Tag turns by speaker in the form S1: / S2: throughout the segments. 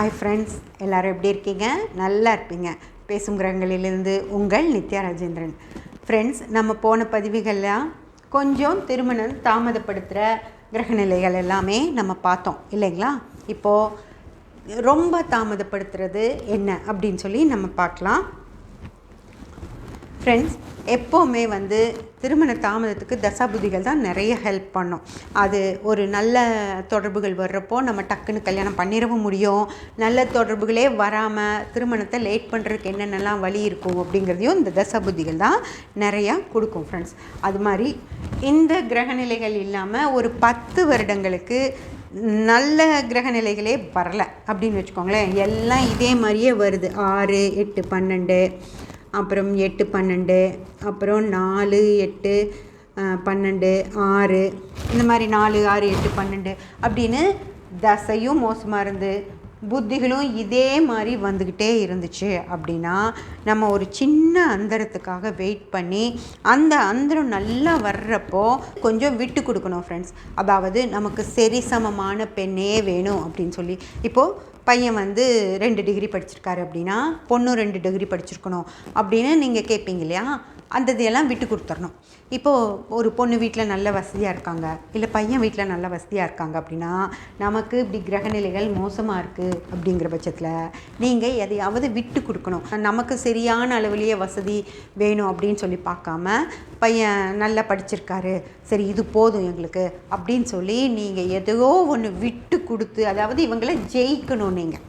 S1: Hi friends, எல்லோரும் எப்படி இருக்கீங்க? நல்லா இருப்பீங்க. பேசும் கிரகங்களிலிருந்து உங்கள் நித்யா ராஜேந்திரன். ஃப்ரெண்ட்ஸ், நம்ம போன பதிவுகள்லாம் கொஞ்சம் திருமணம் தாமதப்படுத்துகிற கிரகநிலைகள் எல்லாமே நம்ம பார்த்தோம் இல்லைங்களா? இப்போது ரொம்ப தாமதப்படுத்துறது என்ன அப்படின்னு சொல்லி நம்ம பார்க்கலாம். ஃப்ரெண்ட்ஸ், எப்போவுமே திருமண தாமதத்துக்கு தசாபுதிகள் தான் நிறைய ஹெல்ப் பண்ணும். அது ஒரு நல்ல தொடர்புகள் வர்றப்போ நம்ம டக்குன்னு கல்யாணம் பண்ணிடவும் முடியும். நல்ல தொடர்புகளே வராமல் திருமணத்தை லேட் பண்ணுறதுக்கு என்னென்னலாம் வழி இருக்கும் அப்படிங்கிறதையும் இந்த தசாபுதிகள் தான் நிறையா கொடுக்கும். ஃப்ரெண்ட்ஸ், அது மாதிரி இந்த கிரகநிலைகள் இல்லாமல் ஒரு 10 வருடங்களுக்கு நல்ல கிரகநிலைகளே வரலை அப்படின்னு வச்சுக்கோங்களேன். எல்லாம் இதே மாதிரியே வருது. 6, 8, 12, அப்புறம் 8, 12, அப்புறம் 4, 8, 12, 6, இந்த மாதிரி 4, 6, 8, 12 அப்படின்னு தசையும் மோசமாக இருந்து புத்திகளும் இதே மாதிரி வந்துக்கிட்டே இருந்துச்சு அப்படின்னா நம்ம ஒரு சின்ன அந்தரத்துக்காக வெயிட் பண்ணி அந்த அந்தரம் நல்லா வர்றப்போ கொஞ்சம் விட்டு கொடுக்கணும். ஃப்ரெண்ட்ஸ், அதாவது நமக்கு சரிசமமான பெண்ணே வேணும் அப்படின்னு சொல்லி. இப்போது பையன் 2 டிகிரி படிச்சிருக்காரு அப்படின்னா பொண்ணு 2 டிகிரி படிச்சிருக்கணும் அப்படின்னு நீங்கள் கேட்பீங்க இல்லையா? அந்த இதையெல்லாம் விட்டு கொடுத்துடணும். இப்போது ஒரு பொண்ணு வீட்டில் நல்ல வசதியாக இருக்காங்க, இல்லை பையன் வீட்டில் நல்ல வசதியாக இருக்காங்க அப்படின்னா நமக்கு இப்படி கிரகநிலைகள் மோசமாக இருக்குது அப்படிங்கிற பட்சத்தில் நீங்கள் எதையாவது விட்டு கொடுக்கணும். நமக்கு சரியான அளவுலேயே வசதி வேணும் அப்படின்னு சொல்லி பார்க்காம பையன் நல்லா படிச்சிருக்காரு, சரி இது போதும் எங்களுக்கு அப்படின்னு சொல்லி நீங்கள் எதையோ ஒன்று விட்டு கொடுத்து, அதாவது இவங்களை ஜெயிக்கணும் நீங்கள்.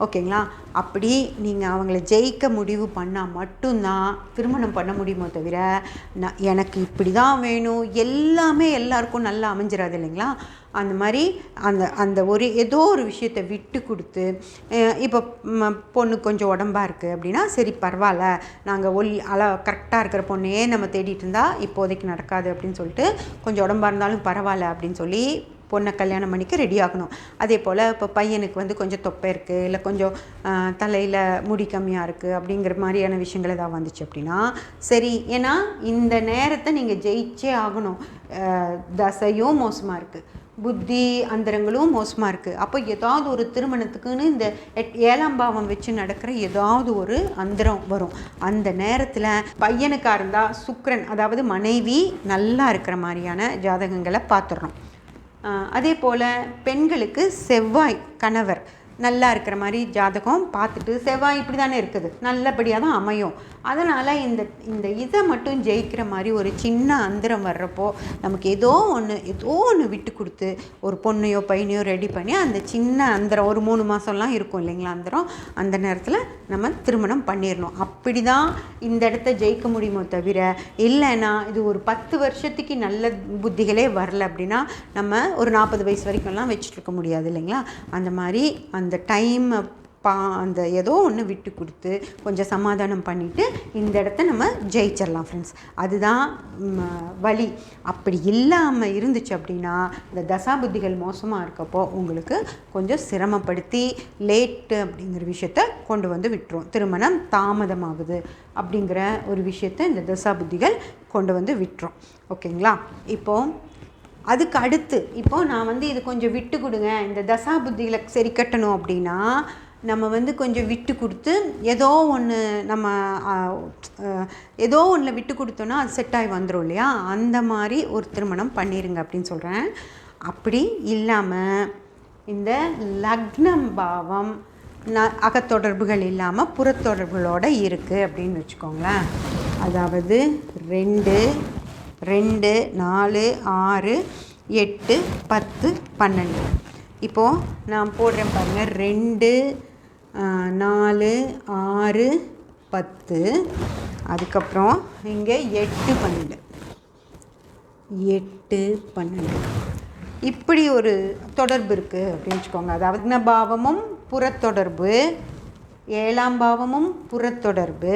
S1: ஓகேங்களா? அப்படி நீங்கள் அவங்கள ஜெயிக்க முடிவு பண்ணால் மட்டும்தான் திருமணம் பண்ண முடியுமோ தவிர எனக்கு இப்படி தான் வேணும் எல்லாமே எல்லாருக்கும் நல்லா அமைஞ்சிடாது இல்லைங்களா? அந்த மாதிரி அந்த ஏதோ ஒரு விஷயத்தை விட்டு கொடுத்து, இப்போ பொண்ணு கொஞ்சம் உடம்பாக இருக்குது அப்படின்னா சரி பரவாயில்ல, நாங்கள் கரெக்டாக இருக்கிற பொண்ணையே நம்ம தேடிட்டு இருந்தால் இப்போதைக்கு நடக்காது அப்படின்னு சொல்லிட்டு கொஞ்சம் உடம்பாக இருந்தாலும் பரவாயில்ல அப்படின்னு சொல்லி பொண்ணை கல்யாணம் பண்ணிக்க ரெடி ஆகணும். அதே போல் இப்போ பையனுக்கு கொஞ்சம் தொப்பை இருக்குது, இல்லை கொஞ்சம் தலையில் முடி கம்மியாக இருக்குது அப்படிங்கிற மாதிரியான விஷயங்கள் ஏதாவது வந்துச்சு அப்படின்னா சரி, ஏன்னா இந்த நேரத்தை நீங்கள் ஜெயிச்சே ஆகணும். தசையும் மோசமாக இருக்குது, புத்தி அந்தரங்களும் மோசமாக இருக்குது. அப்போ ஏதாவது ஒரு திருமணத்துக்குன்னு இந்த 7ஆம் பாவம் வச்சு நடக்கிற ஏதாவது ஒரு அந்தரம் வரும். அந்த நேரத்தில் பையனுக்காக இருந்தால் சுக்கிரன், அதாவது மனைவி நல்லா இருக்கிற மாதிரியான ஜாதகங்களை பார்த்துடணும். அதே போல் பெண்களுக்கு செவ்வாய் கணவர் நல்லா இருக்கிற மாதிரி ஜாதகம் பார்த்துட்டு, செவ்வாய் இப்படி தானே இருக்குது, நல்லபடியாக தான் அமையும். அதனால் இந்த இதை மட்டும் ஜெயிக்கிற மாதிரி ஒரு சின்ன அந்தரம் வர்றப்போ நமக்கு ஏதோ ஒன்று விட்டு கொடுத்து ஒரு பொண்ணையோ பையனையோ ரெடி பண்ணி அந்த சின்ன அந்தரம் ஒரு 3 மாதம்லாம் இருக்கும் இல்லைங்களா அந்தரம், அந்த நேரத்தில் நம்ம திருமணம் பண்ணிடணும். அப்படி தான் இந்த இடத்த ஜெயிக்க முடியுமோ தவிர இல்லைன்னா இது ஒரு 10 வருஷத்துக்கு நல்ல புத்திகளே வரல அப்படின்னா நம்ம ஒரு 40 வயசு வரைக்கும்லாம் வச்சுட்ருக்க முடியாது இல்லைங்களா? அந்த மாதிரி அந்த டைம் அந்த ஏதோ ஒன்று விட்டு கொடுத்து கொஞ்சம் சமாதானம் பண்ணிவிட்டு இந்த இடத்த நம்ம ஜெயிச்சிடலாம். ஃப்ரெண்ட்ஸ், அதுதான் வழி. அப்படி இல்லாமல் இருந்துச்சு அப்படின்னா இந்த தசாபுத்திகள் மோசமாக இருக்கப்போ உங்களுக்கு கொஞ்சம் சிரமப்படுத்தி லேட்டு அப்படிங்கிற விஷயத்த கொண்டு விட்டுரும். திருமணம் தாமதமாகுது அப்படிங்கிற ஒரு விஷயத்த இந்த தசாபுத்திகள் கொண்டு விட்டுரும். ஓகேங்களா? இப்போது அதுக்கு அடுத்து இப்போது நான் இது கொஞ்சம் விட்டு கொடுங்க, இந்த தசாபுத்திகளை சரி கட்டணும் அப்படின்னா நம்ம கொஞ்சம் விட்டு கொடுத்து ஏதோ ஒன்றில் விட்டு கொடுத்தோன்னா அது செட் ஆகி வந்துடும் இல்லையா? அந்த மாதிரி ஒரு திருமணம் பண்ணிடுங்க அப்படின்னு சொல்கிறேன். அப்படி இல்லாமல் இந்த லக்னம் பாவம் அகத்தொடர்புகள் இல்லாமல் புறத்தொடர்புகளோடு இருக்குது அப்படின்னு வச்சுக்கோங்களேன். அதாவது 2, 4, 6, 8, 10, 12. இப்போது நான் போடுறேன் பாருங்கள். 2, 4, 6, 10, அதுக்கப்புறம் இங்கே 8, 12, 8, 12 இப்படி ஒரு தொடர்பு இருக்குது அப்படின்னு வச்சுக்கோங்க. அதாவது பாவமும் புறத்தொடர்பு, 7ஆம் பாவமும் புறத்தொடர்பு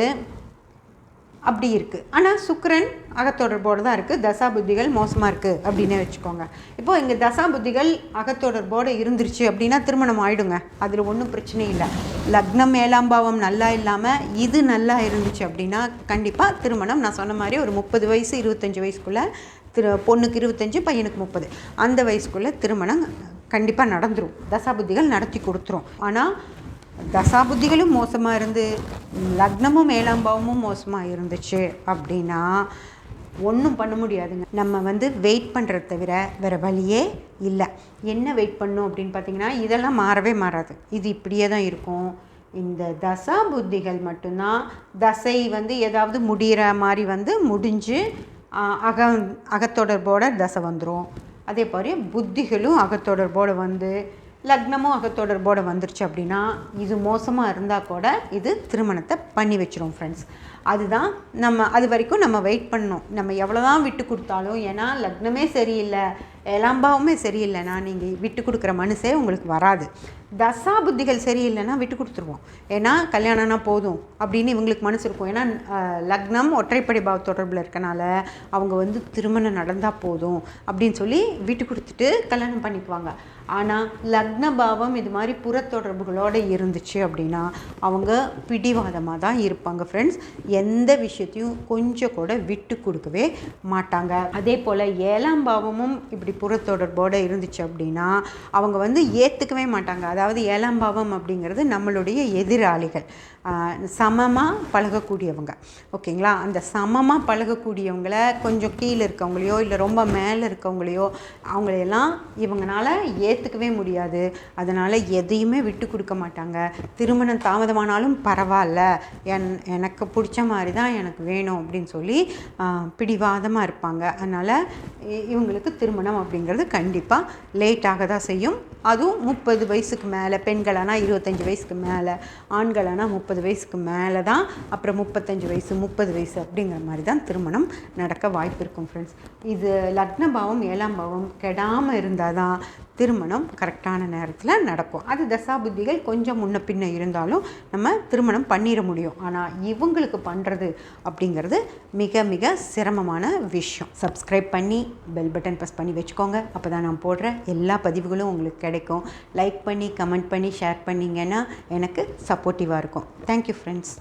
S1: அப்படி இருக்குது. ஆனால் சுக்கிரன் அகத்தொடர்போடு தான் இருக்குது. தசாபுத்திகள் மோசமாக இருக்குது அப்படின்னே வச்சுக்கோங்க. இப்போது இங்கே தசாபுத்திகள் அகத்தொடர்போடு இருந்துருச்சு அப்படின்னா திருமணம் ஆகிடுங்க, அதில் ஒன்றும் பிரச்சனை இல்லை. லக்னம் 7ஆம் பாவம் நல்லா இல்லாமல் இது நல்லா இருந்துச்சு அப்படின்னா கண்டிப்பாக திருமணம் நான் சொன்ன மாதிரி ஒரு 30 வயசு 25 வயசுக்குள்ளே பொண்ணுக்கு 25 பையனுக்கு 30 அந்த வயசுக்குள்ளே திருமணம் கண்டிப்பாக நடந்துடும். தசாபுத்திகள் நடத்தி கொடுத்துரும். ஆனால் தசாபுத்திகளும் மோசமாக இருந்து லக்னமும் 7ஆம் பாவமும் மோசமாக இருந்துச்சு அப்படின்னா ஒன்றும் பண்ண முடியாதுங்க. நம்ம வெயிட் பண்ணுறத தவிர வேறு வழியே இல்லை. என்ன வெயிட் பண்ணணும் அப்படின்னு பார்த்தீங்கன்னா, இதெல்லாம் மாறவே மாறாது. இது இப்படியே தான் இருக்கும். இந்த தசா புத்திகள் மட்டும்தான் தசை ஏதாவது முடிகிற மாதிரி முடிஞ்சு அகத்தொடர்போட தசை வந்துடும். அதே மாதிரி புத்திகளும் அகத்தொடர்போடு லக்னமும் அகத்தொடர்போடு வந்துருச்சு அப்படின்னா இது மோசமாக இருந்தால் கூட இது திருமணத்தை பண்ணி வச்சிரும் ஃப்ரெண்ட்ஸ். அதுதான் அது வரைக்கும் நம்ம வெயிட் பண்ணணும். நம்ம எவ்வளோ தான் விட்டு கொடுத்தாலும், ஏன்னா லக்னமே சரியில்லை, 7ஆம் பாவமே சரியில்லைன்னா நீங்கள் விட்டு கொடுக்குற மனசே உங்களுக்கு வராது. தசா புத்திகள் சரியில்லைன்னா விட்டு கொடுத்துருவோம். ஏன்னா கல்யாணம்னா போதும் அப்படின்னு இவங்களுக்கு மனசு இருக்கும். ஏன்னா லக்னம் ஒற்றைப்படை பாவ தொடர்பில் இருக்கனால அவங்க திருமணம் நடந்தால் போதும் அப்படின்னு சொல்லி விட்டு கொடுத்துட்டு கல்யாணம் பண்ணிக்குவாங்க. ஆனால் லக்ன பாவம் இது மாதிரி புறத்தொடர்புகளோடு இருந்துச்சு அப்படின்னா அவங்க பிடிவாதமாக தான் இருப்பாங்க ஃப்ரெண்ட்ஸ். எந்த விஷயத்தையும் கொஞ்சம் கூட விட்டு கொடுக்கவே மாட்டாங்க. அதே போல் 7ஆம் பாவமும் இப்படி புறத்தொடர்போடு இருந்துச்சு அப்படின்னா அவங்க ஏற்றுக்கவே மாட்டாங்க. அதாவது 7ஆம் பாவம் அப்படிங்கிறது நம்மளுடைய எதிராளிகள், சமமாக பழகக்கூடியவங்க. ஓகேங்களா? அந்த சமமாக பழகக்கூடியவங்கள கொஞ்சம் கீழே இருக்கவங்களையோ இல்லை ரொம்ப மேலே இருக்கவங்களையோ அவங்களையெல்லாம் இவங்களால ஏற்றுக்கவே முடியாது. அதனால் எதையுமே விட்டு கொடுக்க மாட்டாங்க. திருமணம் தாமதமானாலும் பரவாயில்ல, எனக்கு பிடிச்ச மாதிரி தான் எனக்கு வேணும் அப்படின்னு சொல்லி பிடிவாதமாக இருப்பாங்க. அதனால் இவங்களுக்கு திருமணம் அப்படிங்கிறது கண்டிப்பாக லேட்டாக தான் செய்யும். அதுவும் 30 வயசுக்கு மேலே, பெண்களானால் 25 வயசுக்கு மேலே, ஆண்களானால் 30 வயசுக்கு மேலே தான். அப்புறம் 35 வயசு 30 வயசு அப்படிங்கிற மாதிரி தான் திருமணம் நடக்க வாய்ப்பு இருக்கும் ஃப்ரெண்ட்ஸ். இது லக்ன பாவம் 7ஆம் பாவம் கெடாமல் இருந்தால் தான் திருமணம் கரெக்டான நேரத்தில் நடக்கும். அது தசாபுத்திகள் கொஞ்சம் முன்ன பின்ன இருந்தாலும் நம்ம திருமணம் பண்ணிட முடியும். ஆனால் இவங்களுக்கு பண்ணுறது அப்படிங்கிறது மிக மிக சிரமமான விஷயம். சப்ஸ்கிரைப் பண்ணி பெல் பட்டன் ப்ரெஸ் பண்ணி வச்சுக்கோங்க. அப்போ தான் நான் போடுற எல்லா பதிவுகளும் உங்களுக்கு கிடைக்கும். லைக் பண்ணி கமெண்ட் பண்ணி ஷேர் பண்ணிங்கன்னா எனக்கு சப்போர்ட்டிவாக இருக்கும். Thank you friends.